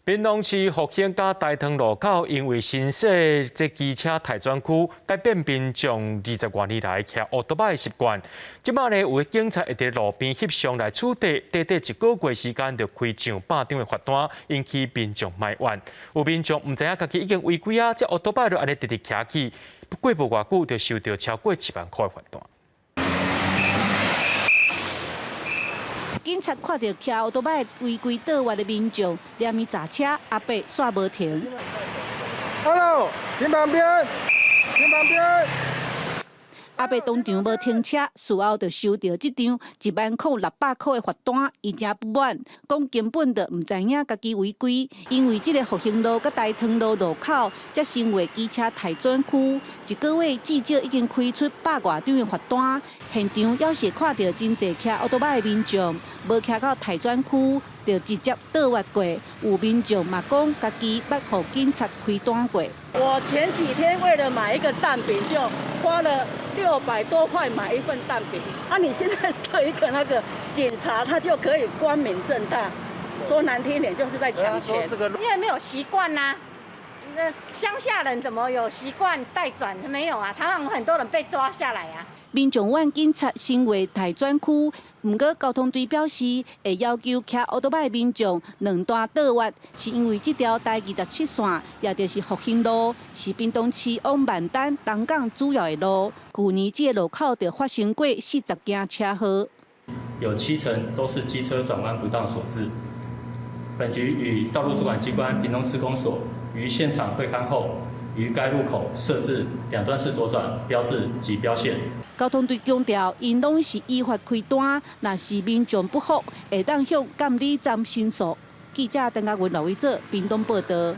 屏东市复兴甲大塘路口，因为新设这机车待转区，改变民众20多年来骑奥多摆的习惯。即摆呢，有的警察会伫路边翕相来处理，短短1个月时间就开上百张的罚单，引起民众埋怨。有民众唔知影家己已经违规啊，这奥多摆就安尼直直骑去，过无偌久就收到超过1万块的罚单。 警察看到骑奥多摆违规倒弯的民众，连伊砸车，阿伯煞无停。Hello， 停旁边，停旁边。阿伯当场无停车，事后就收到这张10600块的罚单，伊真不满，讲根本就唔知影家己违规，因为这个复兴路甲大塘路路口才成为机车待转区，1个月至少已经开出100多张的罚单。现场要是看到真侪骑奥多摆的民众，无骑到待转区，就直接倒弯过。有民众嘛讲，家己捌互警察开单过。我前几天为了买一个蛋饼，就花了600多块买一份蛋饼。啊，你现在设一个那个警察，他就可以光明正大，说难听一点就是在抢钱。因为没有习惯呐。 那乡下人怎么有习惯带转？没有啊，常常很多人被抓下来啊。民众怨警察成为待转区，不过交通队表示会要求骑奥多摆的民众2段倒弯，是因为这条台27线，也就是复兴路，是屏东市往万丹、东港主要的路。去年这个路口就发生过40件车祸，有70%都是机车转弯不当所致。本局与道路主管机关屏东施工所 于现场会勘后，于该路口设置2段式左转标志及标线。交通队强调，因拢是依法开单，若是民众不服，会当向监理站申诉。记者邓家文、刘伟哲，屏东报道。